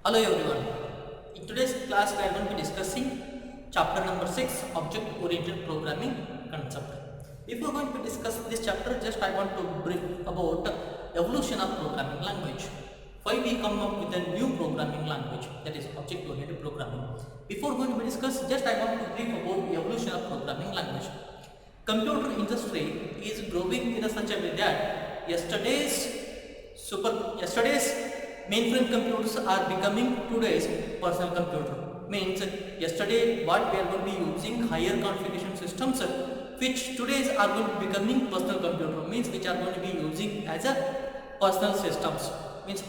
Hello everyone. In today's class, we are going to be discussing chapter number 6, Object-Oriented Programming Concept. Before going to discuss this chapter, just I want to brief about evolution of programming language. Why we come up with a new programming language, that is Object-Oriented Programming. Before going to be discussed, just I want to brief about the evolution of programming language. Computer industry is growing in such a way that yesterday's mainframe computers are becoming today's personal computer. Means yesterday what we are going to be using higher configuration systems, which today's are going to be becoming personal computer. Means which are going to be using as a personal systems. Means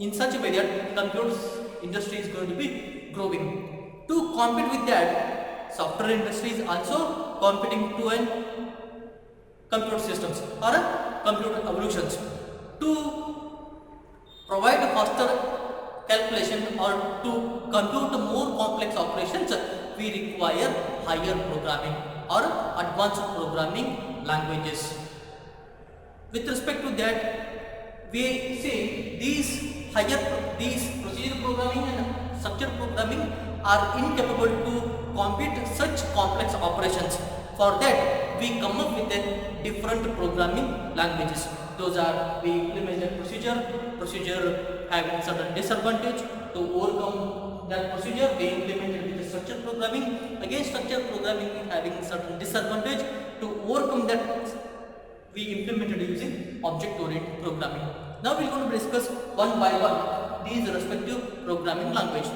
in such a way that computers industry is going to be growing. To compete with that, software industry is also competing to an computer systems or computer evolutions. To provide faster calculation or to compute more complex operations, we require higher programming or advanced programming languages. With respect to that, we say these procedure programming and structure programming are incapable to compute such complex operations. For that, we come up with a different programming languages. Those are, we implement a procedure having certain disadvantage. To overcome that procedure, we implemented with the structure programming. Again, structure programming having certain disadvantage. To overcome that, we implemented using object-oriented programming. Now we are going to discuss one by one these respective programming language.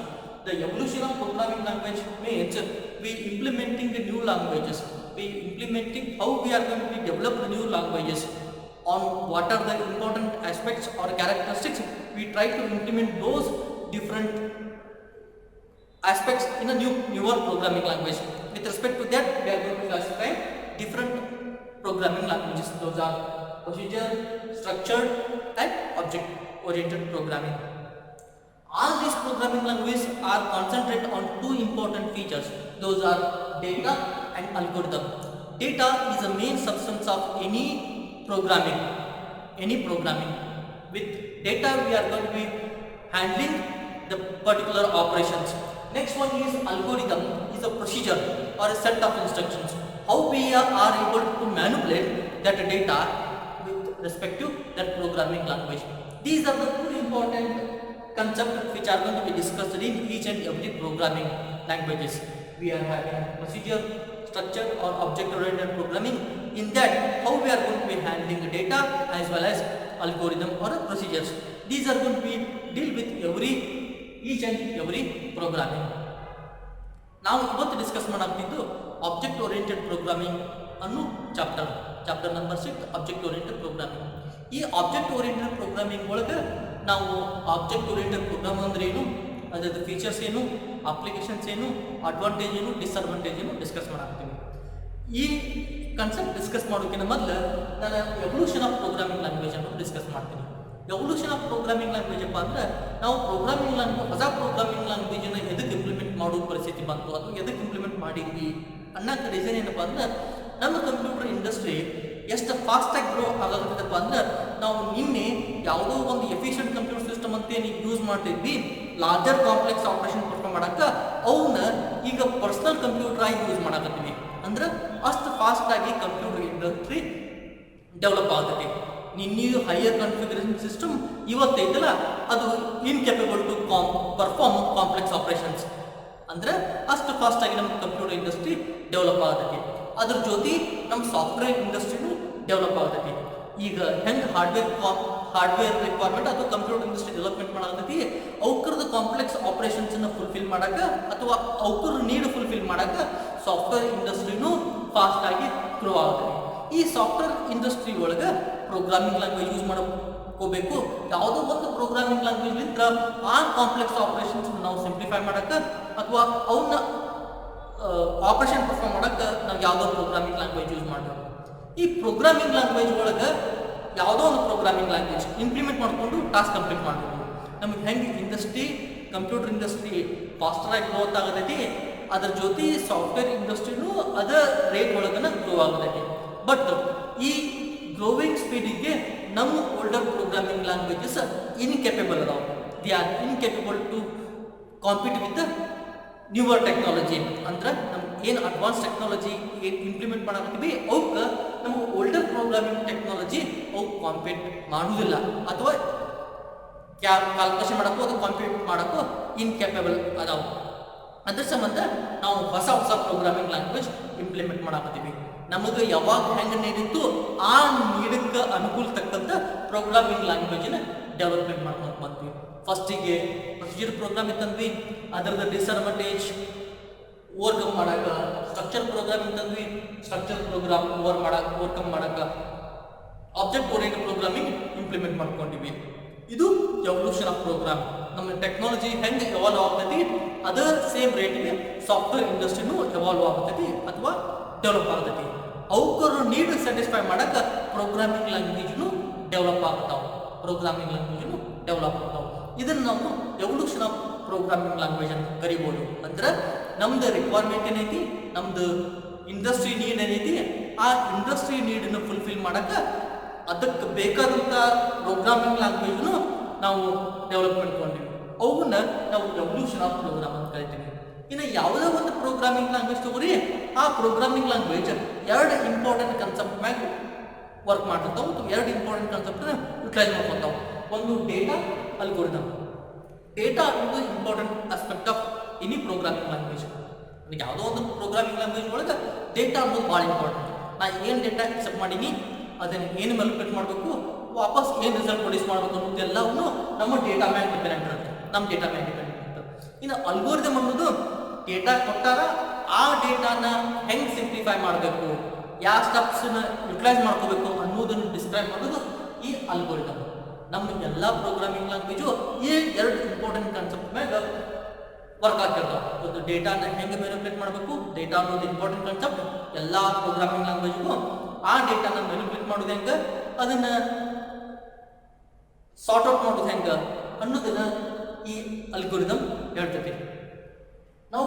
The evolution of programming language means we implementing the new languages. We implementing how we are going to be develop the new languages. On what are the important aspects or characteristics, we try to implement those different aspects in a newer programming language. With respect to that, we are going to classify different programming languages. Those are procedure, structured and object-oriented programming. All these programming languages are concentrated on two important features. Those are data and algorithm. Data is the main substance of any programming. With data, we are going to be handling the particular operations. Next one is algorithm, is a procedure or a set of instructions. How we are able to manipulate that data with respect to that programming language. These are the two important concepts which are going to be discussed in each and every programming languages. We are having procedure, structure or object-oriented programming. In that, how we are going to be handling the data as well as algorithm or procedures. These are going to be deal with each and every programming. Now, ಇವತ್ತು discuss ಮಾಡಾಕ್ತಿದ್ದು object oriented programming ಅನ್ನೋ chapter number 6 object oriented programming. ಈ object oriented programming ಒಳಗೆ ನಾವು object oriented program ಅಂದ್ರೆ ಏನು, ಅದರ features ಏನು, applications ಏನು, ಅಡ್ವಾಂಟೇಜ್ ಏನು, ಡಿಸ್ಅಡ್ವಾಂಟೇಜ್ ಏನು ಡಿಸ್ಕಸ್ ಮಾಡಾಕ್ತೀವಿ. ಈ ಕಾನ್ಸೆಪ್ಟ್ ಡಿಸ್ಕಸ್ ಮಾಡೋಕ್ಕಿಂತ ಮೊದಲು ನಾನು ಎವಲ್ಯೂಷನ್ ಆಫ್ ಪ್ರೋಗ್ರಾಮಿಂಗ್ ಲ್ಯಾಂಗ್ವೇಜ್ ಅನ್ನು ಡಿಸ್ಕಸ್ ಮಾಡ್ತೀನಿ. ಎವಲ್ಯೂಷನ್ ಆಫ್ ಪ್ರೋಗ್ರಾಮಿಂಗ್ ಲ್ಯಾಂಗ್ವೇಜ್ ಅಪ್ಪ ಅಂದ್ರೆ ನಾವು ಹೊಸ ಪ್ರೋಗ್ರಾಮಿಂಗ್ ಲ್ಯಾಂಗ್ವೇಜನ್ನು ಎದಕ್ಕೆ ಇಂಪ್ಲಿಮೆಂಟ್ ಮಾಡೋ ಪರಿಸ್ಥಿತಿ ಬಂತು ಅಥವಾ ಎದಕ್ಕೆ ಇಂಪ್ಲಿಮೆಂಟ್ ಮಾಡಿದ್ವಿ ಅನ್ನೋಕ್ಕೆ ರೀಸನ್ ಏನಪ್ಪ ಅಂದ್ರೆ ನಮ್ಮ ಕಂಪ್ಯೂಟರ್ ಇಂಡಸ್ಟ್ರಿ ಎಷ್ಟು ಫಾಸ್ಟಾಗಿ ಗ್ರೋ ಆಗತ್ತಪ್ಪ ಅಂದ್ರೆ ನಾವು ನಿನ್ನೆ ಯಾವುದೋ ಒಂದು ಎಫಿಷಿಯಂಟ್ ಕಂಪ್ಯೂಟರ್ ಸಿಸ್ಟಮ್ ಅಂತ ಏನು ಯೂಸ್ ಮಾಡ್ತಿದ್ವಿ ಲಾರ್ಜರ್ ಕಾಂಪ್ಲೆಕ್ಸ್ ಆಪರೇಷನ್ ಪರ್ಫಾರ್ಮ್ ಮಾಡಕ್ಕೆ ಅವನ್ನ ಈಗ ಪರ್ಸನಲ್ ಕಂಪ್ಯೂಟರ್ ಆಗಿ ಯೂಸ್ ಮಾಡಕತ್ತೀವಿ. ಅಂದ್ರೆ ಅಷ್ಟು ಫಾಸ್ಟಾಗಿ ಕಂಪ್ಯೂಟರ್ ಇಂಡಸ್ಟ್ರಿ ಡೆವಲಪ್ ಆಗುತ್ತೆ. ನೀವು ಹೈಯರ್ ಕಾನ್ಫಿಗರೇಷನ್ ಸಿಸ್ಟಮ್ ಇವತ್ತೈತಲ್ಲ ಅದು ಇನ್ಕೆಪಬಲ್ ಟು ಪರ್ಫಾರ್ಮ್ ಕಾಂಪ್ಲೆಕ್ಸ್ ಆಪರೇಷನ್ಸ್. ಅಂದ್ರೆ ಅಷ್ಟು ಫಾಸ್ಟಾಗಿ ನಮ್ಮ ಕಂಪ್ಯೂಟರ್ ಇಂಡಸ್ಟ್ರಿ ಡೆವಲಪ್ ಆಗತೈತಿ. ಅದ್ರ ಜೊತೆ ನಮ್ಮ ಸಾಫ್ಟ್ವೇರ್ ಇಂಡಸ್ಟ್ರಿನೂ ಡೆವಲಪ್ ಆಗತೈತಿ. ಈಗ ಹೆಂಗೆ ಹಾರ್ಡ್ವೇರ್ ರಿಕ್ವೈರ್ಮೆಂಟ್ ಅಥವಾ ಕಂಪ್ಯೂಟರ್ ಇಂಡಸ್ಟ್ರಿ ಡೆವಲಪ್ಮೆಂಟ್ ಮಾಡಾಕತ್ತಿ ಅವಕರದ ಕಾಂಪ್ಲೆಕ್ಸ್ ಆಪರೇಷನ್ಸನ್ನು ಫುಲ್ಫಿಲ್ ಮಾಡಕ್ಕೆ ಅಥವಾ ಅವಕರ ನೀಡ್ ಫುಲ್ಫಿಲ್ ಮಾಡಕ್ಕೆ ಸಾಫ್ಟ್ವೇರ್ ಇಂಡಸ್ಟ್ರಿನೂ ಫಾಸ್ಟಾಗಿ ಗ್ರೋ ಆಗುತ್ತೆ. ಈ ಸಾಫ್ಟ್ವೇರ್ ಇಂಡಸ್ಟ್ರಿ ಒಳಗೆ ಪ್ರೋಗ್ರಾಮಿಂಗ್ ಲ್ಯಾಂಗ್ವೇಜ್ ಯೂಸ್ ಮಾಡ್ಕೋಬೇಕು. ಯಾವುದೋ ಒಂದು ಪ್ರೋಗ್ರಾಮಿಂಗ್ ಲ್ಯಾಂಗ್ವೇಜ್ಲಿಂದ ಆ ಕಾಂಪ್ಲೆಕ್ಸ್ ಆಪರೇಷನ್ಸ್ ನಾವು ಸಿಂಪ್ಲಿಫೈ ಮಾಡಕ್ಕೆ ಅಥವಾ ಅವನ್ನ ಆಪರೇಷನ್ ಪರ್ಫಾರ್ಮ್ ಮಾಡಕ್ಕೆ ನಾವು ಯಾವುದೋ ಪ್ರೋಗ್ರಾಮಿಂಗ್ ಲ್ಯಾಂಗ್ವೇಜ್ ಯೂಸ್ ಮಾಡಬೇಕು. ಈ ಪ್ರೋಗ್ರಾಮಿಂಗ್ ಲ್ಯಾಂಗ್ವೇಜ್ ಒಳಗೆ ಯಾವುದೋ ಒಂದು ಪ್ರೋಗ್ರಾಮಿಂಗ್ ಲ್ಯಾಂಗ್ವೇಜ್ ಇಂಪ್ಲಿಮೆಂಟ್ ಮಾಡಿಕೊಂಡು ಟಾಸ್ಕ್ ಕಂಪ್ಲೀಟ್ ಮಾಡಬೇಕು. ನಮಗೆ ಹೆಂಗೆ ಕಂಪ್ಯೂಟರ್ ಇಂಡಸ್ಟ್ರಿ ಫಾಸ್ಟರಾಗಿ ಗ್ರೋತ್ ಆಗತೈತಿ, ಅದ್ರ ಜೊತೆ ಸಾಫ್ಟ್ವೇರ್ ಇಂಡಸ್ಟ್ರಿನೂ ಅದ ರೇಟ್ ಒಳಗನ ಗ್ರೋ ಆಗತೈತಿ. ಬಟ್ ಈ ಗ್ರೋವಿಂಗ್ ಸ್ಪೀಡಿಗೆ ನಮ್ಮ ಓಲ್ಡರ್ ಪ್ರೋಗ್ರಾಮಿಂಗ್ ಲ್ಯಾಂಗ್ವೇಜಸ್ ಇನ್ಕೆಪಬಲ್ ಅದಾವೆ. They are incapable to compete with newer technology. ಅಂದ್ರೆ ನಮ್ಗೆ ಏನು ಅಡ್ವಾನ್ಸ್ ಟೆಕ್ನಾಲಜಿ ಏನು ಇಂಪ್ಲಿಮೆಂಟ್ ಮಾಡಕತ್ತೀವಿ ಅವಕ್ಕೆ ನಮ್ಗೆ ಓಲ್ಡರ್ ಪ್ರೋಗ್ರಾಮಿಂಗ್ ಟೆಕ್ನಾಲಜಿ ಅವು ಕಾಂಪೀಟ್ ಮಾಡುವುದಿಲ್ಲ ಅಥವಾ ಕ್ಯಾಲ್ಕುಲೇಷನ್ ಮಾಡೋಕ್ಕೂ ಅದು ಕಾಂಪೀಟ್ ಮಾಡೋಕ್ಕೂ ಇನ್ಕ್ಯಾಪಬಲ್ ಅದಾವು. ಅದ್ರ ಸಂಬಂಧ ನಾವು ಹೊಸ ಹೊಸ ಪ್ರೋಗ್ರಾಮಿಂಗ್ ಲ್ಯಾಂಗ್ವೇಜ್ ಇಂಪ್ಲಿಮೆಂಟ್ ಮಾಡಕತ್ತೀವಿ. ನಮಗೆ ಯಾವಾಗ ಹೆಂಗೆ ನೀಡಿತ್ತು ಆ ನೀಡಕ್ಕೆ ಅನುಕೂಲ ತಕ್ಕಂಥ ಪ್ರೋಗ್ರಾಮಿಂಗ್ ಲ್ಯಾಂಗ್ವೇಜಿನ ಡೆವಲಪ್ಮೆಂಟ್ ಮಾಡ್ಕೊಂಡು ಬಂದ್ವಿ. ಫಸ್ಟಿಗೆ ಪ್ರೊಸೀಜರ್ ಪ್ರೋಗ್ರಾಮ್ ಇತ್ತಂದ್ವಿ, ಅದರದ ಡಿಸ್ಅಡ್ವಾಂಟೇಜ್ ಓವರ್ಕಮ್ ಮಾಡಕ್ಕೆ. ಸ್ಟ್ರಕ್ಚರ್ ಪ್ರೋಗ್ರಾಮ್ ಇತ್ತಂದ್ವಿ, ಸ್ಟ್ರಕ್ಚರ್ ಪ್ರೋಗ್ರಾಮ್ ಓವರ್ಕಮ್ ಮಾಡಕ್ಕೆ ಆಬ್ಜೆಕ್ಟ್ ಓರಿಯೆಂಟೆಡ್ ಪ್ರೋಗ್ರಾಮಿಂಗ್ ಇಂಪ್ಲಿಮೆಂಟ್ ಮಾಡ್ಕೊಂಡಿವಿ. ಇದು ಎವಲ್ಯೂಷನ್ ಆಫ್ ಪ್ರೋಗ್ರಾಮ್. ನಮ್ಮ ಟೆಕ್ನಾಲಜಿ ಹೆಂಗೆ ಎವಾಲ್ವ್ ಆಗ್ತೈತಿ ಅದೇ ಸೇಮ್ ರೇಟ್ಗೆ ಸಾಫ್ಟ್ವೇರ್ ಇಂಡಸ್ಟ್ರಿನೂ ಎವಾಲ್ವ್ ಆಗ್ತೈತಿ ಅಥವಾ ಡೆವಲಪ್ ಆಗ್ತೈತಿ. ಅವಕ್ಕರ ನೀಡ್ ಸ್ಯಾಟಿಸ್ಫೈ ಮಾಡಕ್ಕೆ ಪ್ರೋಗ್ರಾಮಿಂಗ್ ಲ್ಯಾಂಗ್ವೇಜ್ನು ಡೆವಲಪ್ ಆಗ್ತಾವೆ. ಇದನ್ನು ನಾವು ಎವಲ್ಯೂಷನ್ ಆಫ್ ಪ್ರೋಗ್ರಾಮಿಂಗ್ ಲ್ಯಾಂಗ್ವೇಜ್ ಅಂತ ಕರಿಬೋದು. ಅಂದ್ರೆ ನಮ್ದು ರಿಕ್ವೈರ್ಮೆಂಟ್ ಏನೈತಿ, ನಮ್ದು ಇಂಡಸ್ಟ್ರಿ ನೀಡ್ ಏನೈತಿ, ಆ ಇಂಡಸ್ಟ್ರಿ ನೀಡನ್ನು ಫುಲ್ಫಿಲ್ ಮಾಡಕ್ಕೆ ಅದಕ್ಕೆ ಬೇಕಾದಂಥ ಪ್ರೋಗ್ರಾಮಿಂಗ್ ಲ್ಯಾಂಗ್ವೇಜ್ನು ನಾವು ಡೆವಲಪ್ ಮಾಡ್ಕೊಂಡಿವಿ. ಅವನ್ನ ನಾವು ಎವಲ್ಯೂಷನ್ ಆಫ್ ಪ್ರೋಗ್ರಾಮ್ ಅಂತ ಕರಿತೀವಿ. ಇನ್ನು ಯಾವುದೇ ಒಂದು ಪ್ರೋಗ್ರಾಮಿಂಗ್ ಲ್ಯಾಂಗ್ವೇಜ್ ತಗೋರಿ, ಆ ಪ್ರೋಗ್ರಾಮಿಂಗ್ ಲ್ಯಾಂಗ್ವೇಜ್ ಎರಡು ಇಂಪಾರ್ಟೆಂಟ್ ಕನ್ಸೆಪ್ಟ್ ಮ್ಯಾಗ ವರ್ಕ್ ಮಾಡ್ತಿರ್ತಾವೆ ಮತ್ತು ಎರಡು ಇಂಪಾರ್ಟೆಂಟ್ ಕಾನ್ಸೆಪ್ಟ್ನ ಯುಟಿಲೈಸ್ ಮಾಡ್ಕೊತಾವೆ. ಒಂದು ಡೇಟಾ, ಅಲ್ಗೋರಿದಮ್. ಡೇಟಾ ಅನ್ನೋದು important aspect of any programming language. ಯಾವುದೋ ಒಂದು ಪ್ರೋಗ್ರಾಮಿಂಗ್ ಲ್ಯಾಂಗ್ವೇಜ್ ಒಳಗೆ ಡೇಟಾ ಅನ್ನೋದು ಭಾಳ ಇಂಪಾರ್ಟೆಂಟ್. ನಾ ಏನು ಡೇಟಾ ಎಕ್ಸೆಪ್ಟ್ ಮಾಡೀನಿ, ಅದನ್ನು ಏನು ಮ್ಯಾನಿಪುಲೇಟ್ ಮಾಡಬೇಕು, ವಾಪಸ್ ಏನು ರಿಸಲ್ಟ್ ಪ್ರೊಡ್ಯೂಸ್ ಮಾಡಬೇಕು ಅನ್ನೋದೆಲ್ಲವೂ ನಮ್ಮ ಡೇಟಾ ಮ್ಯಾಗ ಡಿಪೆಂಡೆಂಟ್ ಇರುತ್ತೆ. ಇನ್ನು ಅಲ್ಗೋರಿದಮ್ ಅನ್ನೋದು ಡೇಟಾ ಕೊಟ್ಟಾರ ಆ ಡೇಟಾನ ಹೆಂಗೆ ಸಿಂಪ್ಲಿಫೈ ಮಾಡಬೇಕು, ಯಾವ ಸ್ಟೆಪ್ಸ್ನ ಯುಟಿಲೈಸ್ ಮಾಡ್ಕೋಬೇಕು ಅನ್ನೋದನ್ನು ಡಿಸ್ಕ್ರೈಬ್ ಮಾಡೋದು ಈ ಅಲ್ಗೋರಿದಮ್. ನಮ್ಮ ಎಲ್ಲ ಪ್ರೋಗ್ರಾಮಿಂಗ್ ಲ್ಯಾಂಗ್ವೇಜು ಈ ಎರಡು ಇಂಪಾರ್ಟೆಂಟ್ ಕಾನ್ಸೆಪ್ಟ್ ಮ್ಯಾಗ ವರ್ಕ್ ಆಗ್ತಿರ್ತಾವೆ. ಒಂದು ಡೇಟಾನ ಹೆಂಗೆ ಮ್ಯಾನಿಪುಲೇಟ್ ಮಾಡಬೇಕು, ಡೇಟಾ ಅನ್ನೋದು ಇಂಪಾರ್ಟೆಂಟ್ ಕಾನ್ಸೆಪ್ಟ್ ಎಲ್ಲ ಪ್ರೋಗ್ರಾಮಿಂಗ್ ಲ್ಯಾಂಗ್ವೇಜ್ಗೂ. ಆ ಡೇಟಾನ ಮ್ಯಾನಿಪುಲೇಟ್ ಮಾಡೋದು ಹೆಂಗೆ, ಅದನ್ನು ಸಾರ್ಟ್ ಔಟ್ ಮಾಡೋದು ಹೆಂಗೆ ಅನ್ನೋದನ್ನ ಈ algorithm ಹೇಳ್ತೈತಿ. Now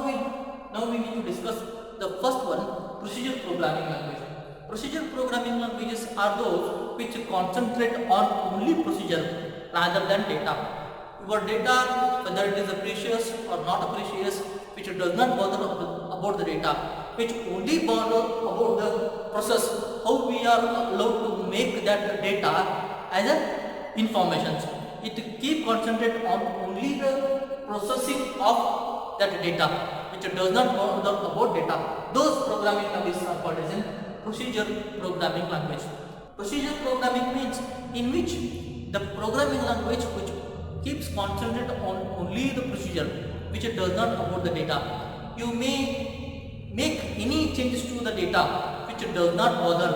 we need to discuss the first one, procedure programming language. Procedure programming languages are those which concentrate on only procedure rather than data. Your data, whether it is precious or not precious, which does not bother about the data, which only bother about the process, how we are allowed to make that data as a information. It keep concentrate on only the processing of that data, which does not bother about data. Those programming languages are called as in procedure programming language. Procedure programming means in which the programming language which keeps concentrate on only the procedure, which does not about the data. You may make any changes to the data which does not bother,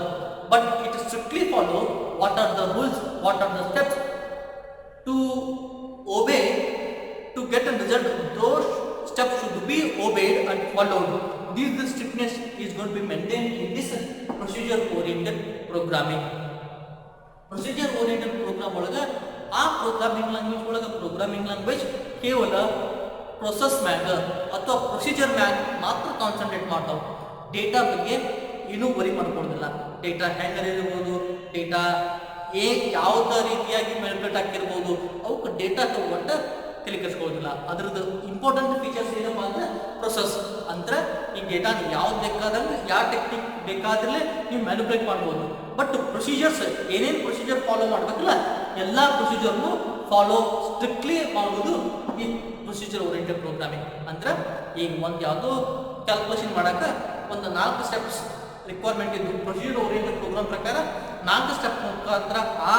but it strictly follow what are the rules, what are the steps to obey to get a result. Those steps should be obeyed and followed. This strictness is going to be maintained in this procedure oriented programming. Procedure oriented program ಒಳಗೆ ಆ programming language ಒಳಗೆ programming language ಕೇವಲ process ಮ್ಯಾಗ ಅಥವಾ procedure ಮ್ಯಾಗ ಮಾತ್ರ concentrate ಮಾಡ್ತಾವೆ. Data ಬಗ್ಗೆ ಏನೂ ವರಿ ಮಾಡ್ಕೊಳ್ಳೋದಿಲ್ಲ. ಡೇಟಾ ಹೆಂಗೆ ಇರ್ಬೋದು, ಡೇಟಾ ಯಾವುದೇ ರೀತಿಯಾಗಿ ಮ್ಯಾನಿಪುಲೇಟ್ ಆಗಿರ್ಬೋದು, ಅವಕ್ಕೆ ಡೇಟಾಕ್ಕೆ ಒಟ್ಟು ತಲೆ ಕೆಡಿಸ್ಕೊಳ್ಳೋದಿಲ್ಲ. ಅದ್ರದ್ದು ಇಂಪಾರ್ಟೆಂಟ್ ಫೀಚರ್ಸ್ ಏನಪ್ಪ ಅಂದರೆ ಪ್ರೊಸೆಸ್. ಅಂದ್ರೆ ಈ ಡೇಟಾನ ಯಾವ್ದು ಬೇಕಾದಂಗೆ ಯಾವ ಟೆಕ್ನಿಕ್ ಬೇಕಾದ್ರೇ ನೀವು ಮ್ಯಾನಿಪುಲೇಟ್ ಮಾಡ್ಬೋದು. ಬಟ್ ಪ್ರೊಸೀಜರ್ಸ್ ಏನೇನು ಪ್ರೊಸೀಜರ್ ಫಾಲೋ ಮಾಡಬೇಕಲ್ಲ ಎಲ್ಲ ಪ್ರೊಸೀಜರ್ನು ಫಾಲೋ ಸ್ಟ್ರಿಕ್ಟ್ಲಿ ಮಾಡೋದು ಈ ಪ್ರೊಸೀಜರ್ ಓರಿಯೆಂಟೆಡ್ ಪ್ರೋಗ್ರಾಮಿಂಗ್. ಅಂದ್ರೆ ಈಗ ಒಂದು ಯಾವುದೋ ಕ್ಯಾಲ್ಕುಲೇಷನ್ ಮಾಡೋಕೆ ಒಂದು 4 ಸ್ಟೆಪ್ಸ್ ರಿಕ್ವೈರ್ಮೆಂಟ್ ಇದ್ದು ಪ್ರೊಸೀಜರ್ ಓರಿಯೆಂಟೆಡ್ ಪ್ರೋಗ್ರಾಮ್ ಪ್ರಕಾರ 4 ಸ್ಟೆಪ್ ಮುಖಾಂತರ ಆ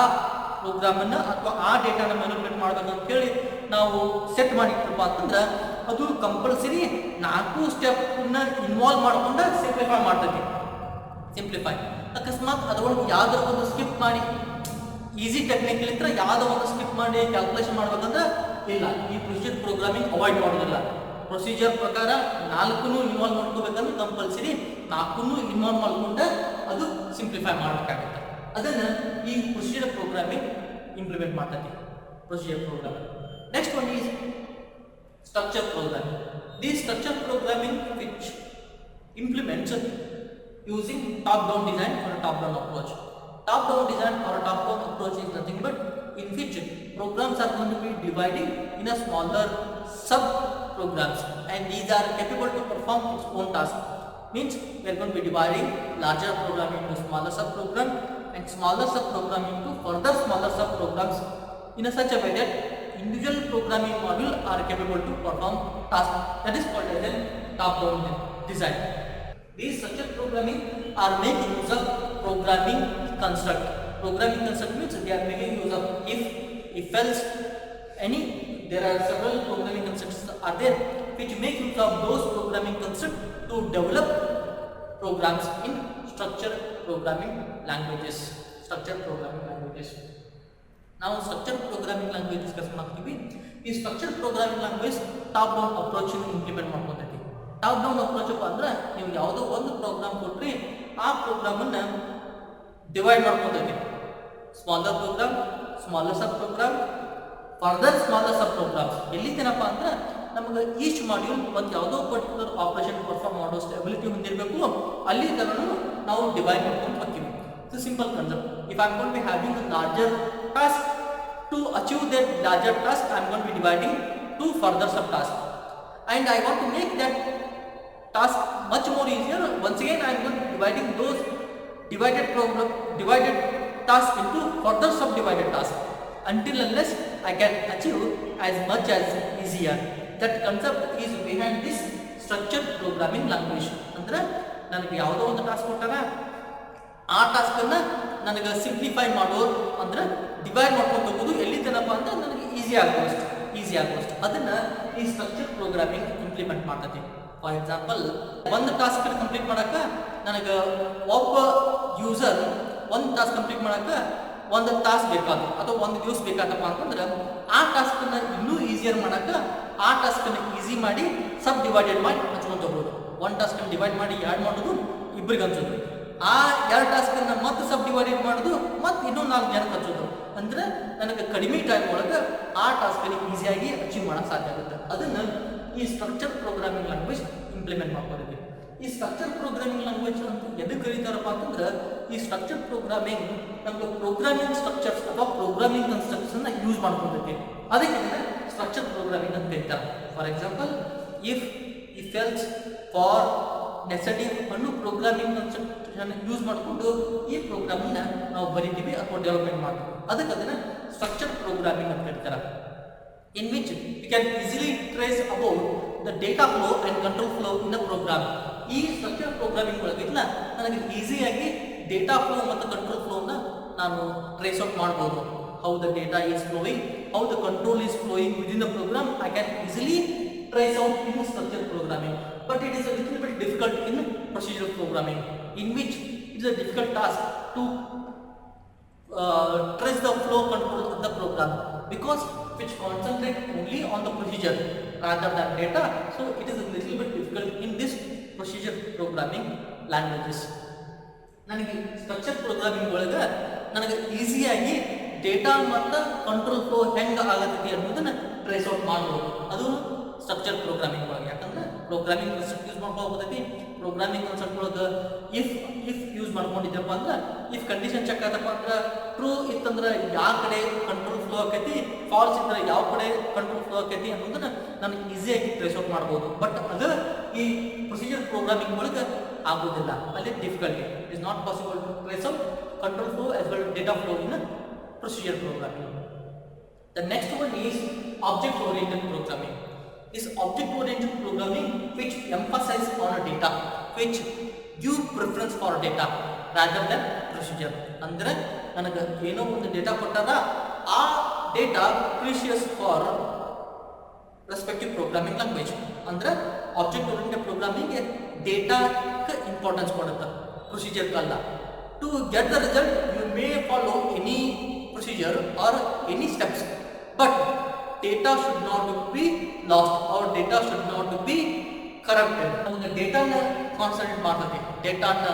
ಪ್ರೋಗ್ರಾಮನ್ನು ಅಥವಾ ಆ ಡೇಟಾನ ಮ್ಯಾನಿಪುಲೇಟ್ ಮಾಡಬೇಕು ಅಂತೇಳಿ ನಾವು ಸೆಟ್ ಮಾಡಿಟ್ರಪ್ಪ ಅಂತಂದ್ರೆ ಅದು ಕಂಪಲ್ಸರಿ 4 ಸ್ಟೆಪ್ನ ಇನ್ವಾಲ್ವ್ ಮಾಡ್ಕೊಂಡು ಸಿಂಪ್ಲಿಫೈ ಮಾಡ್ತೈತಿ. ಅಕಸ್ಮಾತ್ ಅದರೊಳಗೆ ಯಾವ್ದಾರ ಒಂದು ಸ್ಕಿಪ್ ಮಾಡಿ ಈಸಿ ಟೆಕ್ನಿಕಲ್ ಇದ್ರೆ ಯಾವುದೋ ಒಂದು ಸ್ಕಿಪ್ ಮಾಡಿ ಕ್ಯಾಲ್ಕುಲೇಷನ್ ಮಾಡ್ಬೇಕಂದ್ರೆ ಇಲ್ಲ, ಈ ಪ್ರೊಸೀಜರ್ ಪ್ರೋಗ್ರಾಮಿಂಗ್ ಅವಾಯ್ಡ್ ಮಾಡೋದಿಲ್ಲ. ಪ್ರೊಸೀಜರ್ ಪ್ರಕಾರ 4 ಇನ್ವಾಲ್ವ್ ಮಾಡ್ಕೋಬೇಕಂದ್ರೆ ಕಂಪಲ್ಸರಿ 4 ಇನ್ವಾಲ್ವ್ ಮಾಡ್ಕೊಂಡೆ ಅದು ಸಿಂಪ್ಲಿಫೈ ಮಾಡಬೇಕಾಗುತ್ತೆ. ಅದನ್ನು ಈ ಪ್ರೊಸೀಜರ್ ಪ್ರೋಗ್ರಾಮಿಂಗ್ ಇಂಪ್ಲಿಮೆಂಟ್ ಮಾಡ್ತೈತಿ, procedure programming. Next one is structure programming. The structure programming which implements using top-down design or a top-down approach. Top-down design or a top-down approach is nothing but in which programs are going to be dividing in a smaller sub programs, and these are capable to perform its own task. Means we are going to be dividing larger program into smaller sub program and smaller sub program into further smaller sub programs in a such a way that individual programming module are capable to perform task. That is called as a top down design. These structured programming are making use of programming construct. Programming construct means they are making use of if else, any. There are several programming constructs are there which make use of those programming constructs to develop programs in structured programming languages. Structured programming languages. ನಾವು structure programming language discuss ಮಾಡ್ತೀವಿ. ಈ structure programming language top down approach implement ಮಾಡ್ಕೊಂತೈತಿ. Top down approach ಅಂದ್ರೆ ನೀವು ಯಾವುದೋ ಒಂದು program ಕೊಟ್ರಿ, ಆ ಪ್ರೋಗ್ರಾಮನ್ನು ಡಿವೈಡ್ ಮಾಡ್ಕೊಂತೈತಿ. Smaller program, smaller sub program, further smaller sub programs. ಎಲ್ಲಿತೇನಪ್ಪ ಅಂದ್ರೆ ನಮಗೆ ಈಚ್ ಮಾಡ್ಯೂಲ್ ಒಂದು ಯಾವುದೋ ಪರ್ಟಿಕ್ಯುಲರ್ ಆಪರೇಷನ್ ಪರ್ಫಾರ್ಮ್ ಮಾಡೋಷ್ಟು ಎಬಿಲಿಟಿ ಹೊಂದಿರಬೇಕು, ಅಲ್ಲಿ ತನಕ ನಾವು ಡಿವೈಡ್ ಮಾಡ್ಕೊಂಡು ಹೋಗ್ತೀವಿ. It's a simple concept. If I am going to be having a larger task, to achieve that larger task, I am going to be dividing two further subtasks, and I want to make that task much more easier. Once again, I am going to be dividing those divided tasks into further subdivided tasks until unless I can achieve as much as easier. That concept is behind this structured programming language. ಅಂದ್ರೆ ನನಗೆ ಯಾವುದೋ ಒಂದು task ಕೊಟ್ಟಾಗ ಆ ಟಾಸ್ಕನ್ನು ನನಗೆ simplify ಮಾಡೋದು ಅಂದ್ರೆ divide ಮಾಡ್ಕೊಂಡು ಹೋಗೋದು ಎಲ್ಲಿತನಪ್ಪ ಅಂದ್ರೆ ನನಗೆ ಈಸಿ ಆಗುವಷ್ಟು ಅದನ್ನು ಈ ಸ್ಟ್ರಕ್ಚರ್ ಪ್ರೋಗ್ರಾಮಿಂಗ್ ಇಂಪ್ಲಿಮೆಂಟ್ ಮಾಡ್ತೈತಿ. ಫಾರ್ ಎಕ್ಸಾಂಪಲ್, ಒಂದು ಟಾಸ್ಕ್ ಕಂಪ್ಲೀಟ್ ಮಾಡೋಕ್ಕೆ ನನಗೆ ಒಬ್ಬ ಯೂಸರ್ ಒಂದು ಟಾಸ್ಕ್ ಕಂಪ್ಲೀಟ್ ಮಾಡೋಕ್ಕೆ ಒಂದು ತಾಸು ಬೇಕಾದ್ರು ಅಥವಾ ಒಂದು ದಿವಸ ಬೇಕಾದಪ್ಪ ಅಂತಂದ್ರೆ ಆ ಟಾಸ್ಕನ್ನು ಇನ್ನೂ ಈಸಿಯರ್ ಮಾಡೋಕ್ಕೆ ಆ ಟಾಸ್ಕನ್ನು ಈಸಿ ಮಾಡಿ ಸಬ್ ಡಿವೈಡೆಡ್ ಮಾಡಿ ಹಚ್ಕೊಂಡು ಹೋಗೋದು. ಒಂದು ಟಾಸ್ಕನ್ನು ಡಿವೈಡ್ ಮಾಡಿ ಆ್ಯಡ್ ಮಾಡೋದು, ಇಬ್ಬರಿಗೆ ಹಂಚೋದು. ಆ ಎರಡು ಟಾಸ್ಕನ್ನು ಮತ್ತೆ ಸಬ್ ಡಿವೈಡೆಡ್ ಮಾಡೋದು, ಮತ್ತು ಇನ್ನೂ 4 ಜನಕ್ಕೆ ಹಚ್ಚೋದು. ಅಂದರೆ ನನಗೆ ಕಡಿಮೆ ಟೈಮ್ ಒಳಗೆ ಆ ಟಾಸ್ಕನ್ನು ಈಸಿಯಾಗಿ ಅಚೀವ್ ಮಾಡೋಕ್ಕೆ ಸಾಧ್ಯ ಆಗುತ್ತೆ. ಅದನ್ನು ಈ ಸ್ಟ್ರಕ್ಚರ್ ಪ್ರೋಗ್ರಾಮಿಂಗ್ ಲ್ಯಾಂಗ್ವೇಜ್ ಇಂಪ್ಲಿಮೆಂಟ್ ಮಾಡ್ಕೊಂಡಿದ್ವಿ. ಈ ಸ್ಟ್ರಕ್ಚರ್ ಪ್ರೋಗ್ರಾಮಿಂಗ್ ಲ್ಯಾಂಗ್ವೇಜ್ ಅಂತ ಎದಕ್ಕೆ ಕರೀತಾರಪ್ಪ ಅಂತಂದ್ರೆ, ಈ ಸ್ಟ್ರಕ್ಚರ್ ಪ್ರೋಗ್ರಾಮಿಂಗ್ ನಮಗೆ ಪ್ರೋಗ್ರಾಮಿಂಗ್ ಸ್ಟ್ರಕ್ಚರ್ಸ್ ಅಥವಾ ಪ್ರೋಗ್ರಾಮಿಂಗ್ ಕನ್ಸ್ಟ್ರಕ್ಷನ್ನ ಯೂಸ್ ಮಾಡ್ಕೊಂಡಿದ್ವಿ. ಅದಕ್ಕೆ ಸ್ಟ್ರಕ್ಚರ್ ಪ್ರೋಗ್ರಾಮಿಂಗ್ ಅಂತ ಕರೀತಾರೆ. For example, if else, for, ನೆಸೆಟಿವ್ ಅನ್ನೋ ಪ್ರೋಗ್ರಾಮಿಂಗ್ ಕನ್ಸ್ಟ್ರಕ್ಷನ್ ಯೂಸ್ ಮಾಡಿಕೊಂಡು ಈ ಪ್ರೋಗ್ರಾಮನ್ನು ನಾವು ಬರೀತೀವಿ ಅಥವಾ ಡೆವಲಪ್ಮೆಂಟ್ ಮಾಡ್ತೀವಿ. ಅದಕ್ಕೆ ಅದನ್ನು ಸ್ಟ್ರಕ್ಚರ್ ಪ್ರೋಗ್ರಾಮಿಂಗ್ ಅಂತ ಕರೀತಾರೆ. In which we can easily trace about the data flow and control flow in a program. ಈ ಸ್ಟ್ರಕ್ಚರ್ ಪ್ರೋಗ್ರಾಮಿಂಗ್ ಒಳಗಿಲ್ಲ ನನಗೆ ಈಸಿಯಾಗಿ ಡೇಟಾ ಫ್ಲೋ ಮತ್ತು ಕಂಟ್ರೋಲ್ ಫ್ಲೋನ ನಾನು ಟ್ರೇಸ್ ಔಟ್ ಮಾಡ್ಬೋದು. How the data is flowing, how the control is flowing within the program, I can easily trace out in structured programming. But it is a little bit difficult in procedural programming, in which it is a difficult task to trace the flow control of the program, because which concentrate only on the procedure rather than data. So it is a little bit difficult in this procedure programming languages. ನನಗೆ structure programming ಒಳಗೆ ನನಗೆ ಈಸಿಯಾಗಿ data ಮತ್ತು control flow ಹೆಂಗೆ ಆಗತ್ತೆ ಅನ್ನೋದನ್ನು trace out ಮಾಡ್ಬೋದು. ಅದು ಸ್ಟ್ರಕ್ಚರ್ ಪ್ರೋಗ್ರಾಮಿಂಗ್ ಒಳಗೆ. ಯಾಕಂದ್ರೆ ಪ್ರೋಗ್ರಾಮಿಂಗ್ ಕಾನ್ಸೆಪ್ಟ್ ಯೂಸ್ ಮಾಡ್ಕೋಬೋದೈತಿ. ಪ್ರೋಗ್ರಾಮಿಂಗ್ ಕಾನ್ಸೆಪ್ಟ್ ಒಳಗೆ ಇಫ್ ಯೂಸ್ ಮಾಡ್ಕೊಂಡಿದ್ದಪ್ಪ ಅಂದ್ರೆ, ಇಫ್ ಕಂಡೀಷನ್ ಚೆಕ್ ಆದಪ್ಪ ಅಂದ್ರೆ ಟ್ರೂ ಇತ್ತಂದ್ರೆ ಯಾವ ಕಡೆ ಕಂಟ್ರೋಲ್ ಫ್ಲೋ ಆಕೈತಿ, ಫಾಲ್ಸ್ ಇದ್ರೆ ಯಾವ ಕಡೆ ಕಂಟ್ರೋಲ್ ಫ್ಲೋ ಆಕೈತಿ ಅನ್ನೋದನ್ನ ನಾನು ಈಸಿಯಾಗಿ ಟ್ರೇಸ್ ಔಟ್ ಮಾಡ್ಬೋದು. ಬಟ್ ಅದು ಈ ಪ್ರೊಸೀಜರ್ ಪ್ರೋಗ್ರಾಮಿಂಗ್ ಒಳಗೆ ಆಗೋದಿಲ್ಲ. ಅಲ್ಲಿ difficulty it is not possible to trace out control flow as well data flow in procedure programming. The next one is object oriented programming. This object oriented programming which emphasizes on a data, which give preference for data rather than procedure. ಅಂದ್ರೆ ನನಗೆ ಏನೋ ಒಂದು data ಕೊಟ್ಟಾಗ ಆ data precious for respective programming language. ಅಂದ್ರೆ object oriented ಪ್ರೋಗ್ರಾಮಿಂಗ್ಗೆ ಡೇಟಾಕ್ಕೆ importance ಕೊಡುತ್ತೆ, ಪ್ರೊಸೀಜರ್ಗಲ್ಲ. To get the result you may follow any procedure or any steps, but data should not be lost or data should not be corrupted. ನಮಗೆ ಡೇಟಾನ concentrate ಮಾಡ್ತದೆ. ಡೇಟಾನ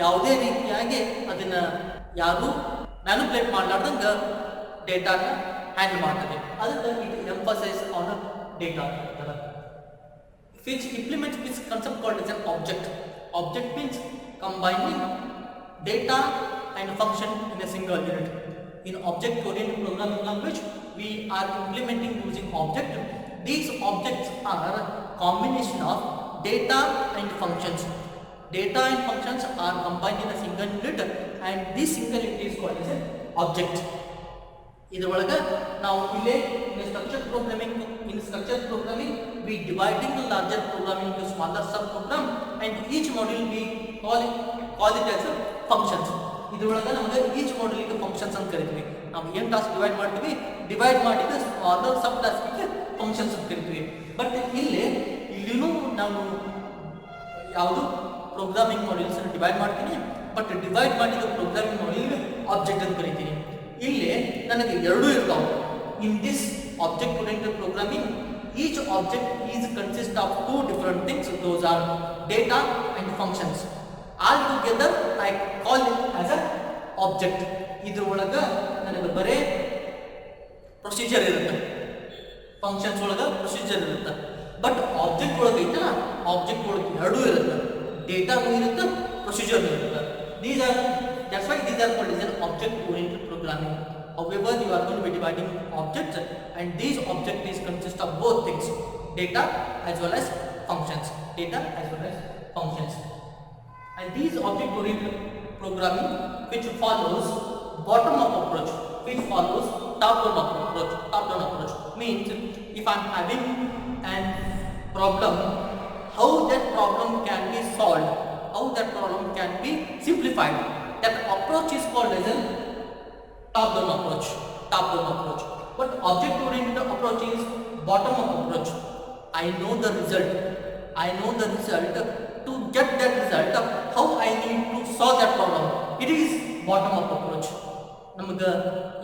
ಯಾವುದೇ ರೀತಿಯಾಗಿ ಅದನ್ನ ಯಾರು ಮ್ಯಾನುಪ್ಯುಲೇಟ್ ಮಾಡಲಾರ್ದಂಗೆ ಡೇಟಾನ ಹ್ಯಾಂಡಲ್ ಮಾಡ್ತದೆ. ಅದಕ್ಕೆ it emphasise on data. which implements this concept called as an object. Object means combining data and function in a single unit. In object-oriented programming language, we are implementing using object. These objects are combination of data and functions. Data and functions are combined in a single unit, and this single unit is called as an object. ಇದರೊಳಗೆ ನಾವು ಇಲ್ಲೇ in structured programming we dividing the larger programming into smaller subprogram, and each module we call it as a functions. ಇದರೊಳಗೆ ನಮಗೆ each module ಗೆ functions ಅಂತ ಕರೀತೀವಿ. ನಾವು ಏನು ಟಾಸ್ಕ್ ಡಿವೈಡ್ ಮಾಡಿದ್ರೆ ಸ್ಮಾಲರ್ ಸಬ್ ಟಾಸ್ಕ್ಗೆ ಫಂಕ್ಷನ್ಸ್ ಅಂತ ಕರೀತೀವಿ. ಬಟ್ ಇಲ್ಲಿನೂ ನಾವು ಯಾವುದು ಪ್ರೋಗ್ರಾಮಿಂಗ್ ಮಾಡ್ಯೂಲ್ಸ್ ಡಿವೈಡ್ ಮಾಡ್ತೀನಿ, ಬಟ್ ಡಿವೈಡ್ ಮಾಡಿದ ಪ್ರೋಗ್ರಾಮಿಂಗ್ ಮಾಡ್ಯೂಲ್ ಆಬ್ಜೆಕ್ಟ್ ಅಂತ ಕರೀತೀನಿ. ಇಲ್ಲಿ ನನಗೆ ಎರಡೂ ಇರ್ತಾವೆ. In this object oriented programming each object is consist of two different things, those are data and functions. All together I call it as a object. ಇದ್ರೊಳಗೆ ನನಗೆ ಬರೇ procedure ಇರುತ್ತೆ, ಫಂಕ್ಷನ್ಸ್ ಒಳಗೆ ಪ್ರೊಸೀಜರ್ ಇರುತ್ತೆ. ಬಟ್ ಆಬ್ಜೆಕ್ಟ್ ಒಳಗೆ ಐತಲ್ಲ, object ಒಳಗೆ ಎರಡೂ ಇರುತ್ತೆ, ಡೇಟಾಗೂ ಇರುತ್ತೆ, ಪ್ರೊಸೀಜರ್ ಇರುತ್ತೆ. That's why these are called as an object-oriented programming. However, you are going to be dividing objects, and these objects consist of both things, data as well as functions. And these object-oriented programming, which follows bottom-up approach, which follows top-down approach. Means if I am having a problem, how that problem can be solved, how that problem can be simplified. That approach is called as a top-down approach. But object-oriented approach is bottom-up approach. I know the result. To get that result, how I need to solve that problem. It is bottom-up approach. ನಮಗೆ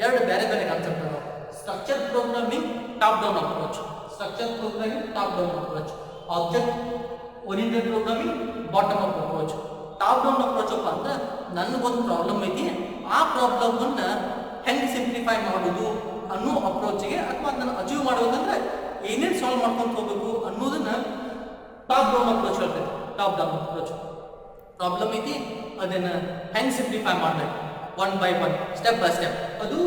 ಎರಡು ಬೇರೆ concept ಅದಾವ. Structure programming, top-down approach. Object oriented programming, bottom-up approach. Top-down approach ಅಪ್ಪ ಅಂದ್ರೆ ನನಗೊಂದು problem ಐತಿ, ಆ ಪ್ರಾಬ್ಲಮನ್ನು ಹೆಂಗೆ ಸಿಂಪ್ಲಿಫೈ ಮಾಡೋದು ಅನ್ನೋ ಅಪ್ರೋಚಿಗೆ, ಅಥವಾ ಅದನ್ನು ಅಚೀವ್ ಮಾಡೋದಂದ್ರೆ ಏನೇನು ಸಾಲ್ವ್ ಮಾಡ್ಕೊಂಡು ಹೋಗಬೇಕು ಅನ್ನೋದನ್ನ ಟಾಪ್-ಡೌನ್ ಅಪ್ರೋಚ್ ಹೇಳ್ತೈತಿ. ಟಾಪ್-ಡೌನ್ ಅಪ್ರೋಚ್ ಪ್ರಾಬ್ಲಮ್ ಐತಿ, ಅದನ್ನು ಹೆಂಗೆ ಸಿಂಪ್ಲಿಫೈ ಮಾಡಬೇಕು one by one, step by step, ಅದು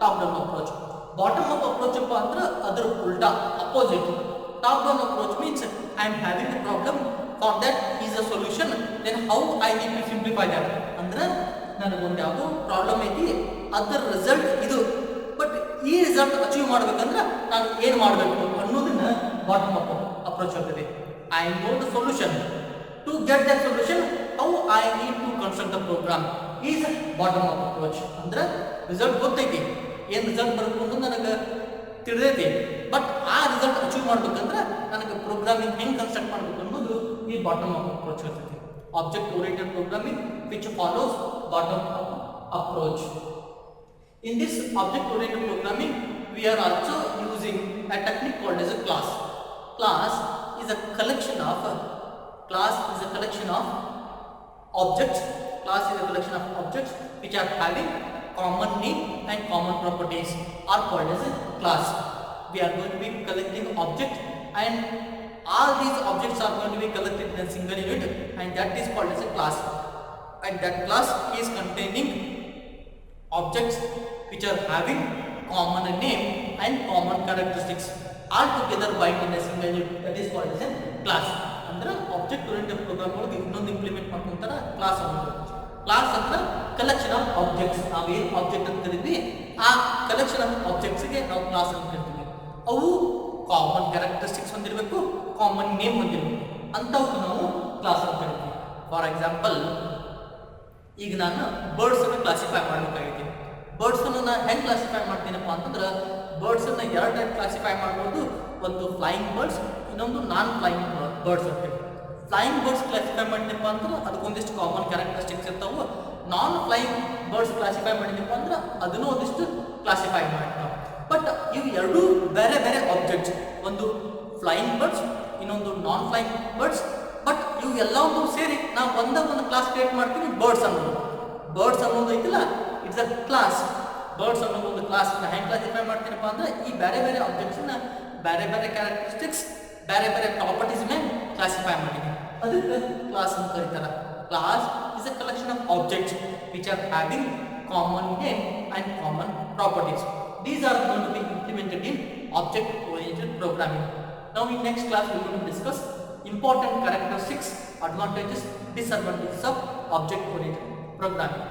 ಟಾಪ್-ಡೌನ್ ಅಪ್ರೋಚ್. ಬಾಟಮ್-ಅಪ್ ಅಪ್ರೋಚ್ ಅಪ್ಪ ಅಂದ್ರೆ ಅದರ ಉಲ್ಟಾ, opposite. Top-down approach means I am having a problem, for that is a solution, then how I need to simplify that. ಅಂದ್ರೆ ನನಗೊಂದು ಯಾವುದೋ problem ಐತಿ, ಅದರ ರಿಸಲ್ಟ್ ಇದು, ಬಟ್ ಈ ರಿಸಲ್ಟ್ ಅಚೀವ್ ಮಾಡ್ಬೇಕಂದ್ರೆ ನಾನು ಏನು ಮಾಡಬೇಕು ಅನ್ನೋದನ್ನ ಬಾಟಮ್ ಅಪ್ ಅಪ್ರೋಚ್ ಆಗ್ತದೆ. I know the solution, to get that solution how I need to construct the program is bottom up approach. ಅಂದ್ರೆ ರಿಸಲ್ಟ್ ಗೊತ್ತೈತಿ, ಏನು ರಿಸಲ್ಟ್ ಬರಬೇಕು ಅನ್ನೋದು ನನಗೆ ತಿಳಿದೈತಿ, ಬಟ್ ಆ ರಿಸಲ್ಟ್ ಅಚೀವ್ ಮಾಡ್ಬೇಕಂದ್ರೆ ನನಗೆ ಪ್ರೋಗ್ರಾಮಿಂಗ್ ಹೆಂಗೆ ಕನ್ಸ್ಟ್ರಕ್ಟ್ ಮಾಡಬೇಕು ಅನ್ನೋದು ಈ ಬಾಟಮ್ ಅಪ್ ಅಪ್ರೋಚ್ ಇರ್ತೈತಿ. Object oriented programming which follows bottom up approach. In this object oriented programming, we are also using a technique called as a class. Class is a collection of objects. Class is a collection of objects which are having common name and common properties are called as a class. We are going to be collecting objects, and all these objects are going to be collected in a single unit, and that is called as a class. And that class is containing objects which are having common name and common characteristics all together bind in a single unit, that is called as a class. ಅಂದ್ರೆ object oriented program ಒಳಗೆ ಇನ್ನೊಂದು implement ಮಾಡ್ಕೊಂತಾರ class ಅನ್ನೋದು. Class ಅಂದ್ರೆ collection of objects. ನಾವೇನು object ಅಂತ ಕರಿತೀವಿ, ಆ collection of ಆಬ್ಜೆಕ್ಟ್ಸ್ಗೆ ನಾವು ಕ್ಲಾಸ್ ಅಂತ ಕರಿತೀವಿ. ಅವು ಕಾಮನ್ ಕ್ಯಾರೆಕ್ಟರಿಸ್ಟಿಕ್ಸ್ ಹೊಂದಿರಬೇಕು, ಕಾಮನ್ ನೇಮ್ ಹೊಂದಿರಬೇಕು, ಅಂಥವಕ್ಕೆ ನಾವು ಕ್ಲಾಸ್ ಅಂತ ಕರಿತೀವಿ. ಫಾರ್ ಎಕ್ಸಾಂಪಲ್, ಈಗ ನಾನು ಬರ್ಡ್ಸನ್ನು ಕ್ಲಾಸಿಫೈ ಮಾಡಬೇಕಾಗಿದೆ. ಬರ್ಡ್ಸನ್ನು ನಾನು ಹೆಂಗೆ ಕ್ಲಾಸಿಫೈ ಮಾಡ್ತೀನಪ್ಪ ಅಂತಂದ್ರೆ, ಬರ್ಡ್ಸನ್ನು ಎರಡು ಟೈಪ್ ಕ್ಲಾಸಿಫೈ ಮಾಡ್ಬೋದು. ಒಂದು ಫ್ಲೈಯಿಂಗ್ ಬರ್ಡ್ಸ್, ಇನ್ನೊಂದು ನಾನ್ ಫ್ಲೈಯಿಂಗ್ ಬರ್ಡ್ಸ್ ಅಂತ. ಫ್ಲೈಯಿಂಗ್ ಬರ್ಡ್ಸ್ ಕ್ಲಾಸಿಫೈ ಮಾಡಿದಪ್ಪ ಅಂದ್ರೆ ಅದಕ್ಕೊಂದಿಷ್ಟು ಕಾಮನ್ ಕ್ಯಾರೆಕ್ಟರಿಸ್ಟಿಕ್ಸ್ ಇರ್ತಾವೆ. ನಾನ್ ಫ್ಲೈಯಿಂಗ್ ಬರ್ಡ್ಸ್ ಕ್ಲಾಸಿಫೈ ಮಾಡಿದಪ್ಪ ಅಂದ್ರೆ ಅದನ್ನೂ ಒಂದಿಷ್ಟು ಕ್ಲಾಸಿಫೈ ಮಾಡ್ತಾವೆ. ಬಟ್ ಇವು ಎರಡೂ ಬೇರೆ ಬೇರೆ ಆಬ್ಜೆಕ್ಟ್ಸ್, ಒಂದು ಫ್ಲೈಯಿಂಗ್ ಬರ್ಡ್ಸ್, ಇನ್ನೊಂದು ನಾನ್ ಫ್ಲೈಯಿಂಗ್ ಬರ್ಡ್ಸ್. ಬಟ್ ಇವು ಎಲ್ಲವೂ ಸೇರಿ ನಾವು ಒಂದು ಕ್ಲಾಸ್ ಕ್ರಿಯೇಟ್ ಮಾಡ್ತೀವಿ, ಬರ್ಡ್ಸ್ ಅನ್ನೋದು. ಬರ್ಡ್ಸ್ ಅನ್ನೋದು ಐತಿಲ್ಲ, ಇಟ್ಸ್ ಅ ಕ್ಲಾಸ್. ಬರ್ಡ್ಸ್ ಅನ್ನೋದು ಒಂದು ಕ್ಲಾಸ್. ಹೆಂಗೆ ಕ್ಲಾಸಿಫೈ ಮಾಡ್ತೀನಪ್ಪ ಅಂದ್ರೆ ಈ ಬೇರೆ ಬೇರೆ ಆಬ್ಜೆಕ್ಟ್ಸ್ನ ಬೇರೆ ಬೇರೆ ಕ್ಯಾರೆಕ್ಟರಿಸ್ಟಿಕ್ಸ್, ಬೇರೆ ಬೇರೆ ಪ್ರಾಪರ್ಟೀಸ್ ಮೇಲೆ ಕ್ಲಾಸಿಫೈ ಮಾಡಿದ್ದೀನಿ, ಅದಕ್ಕೆ ಕ್ಲಾಸ್ ಅಂತ ಕರೀತಾರೆ. Class is a collection of objects which are having common name and common properties. These are going to be implemented in object-oriented programming. Now in next class we are going to discuss important characteristics, advantages, disadvantages of object-oriented programming.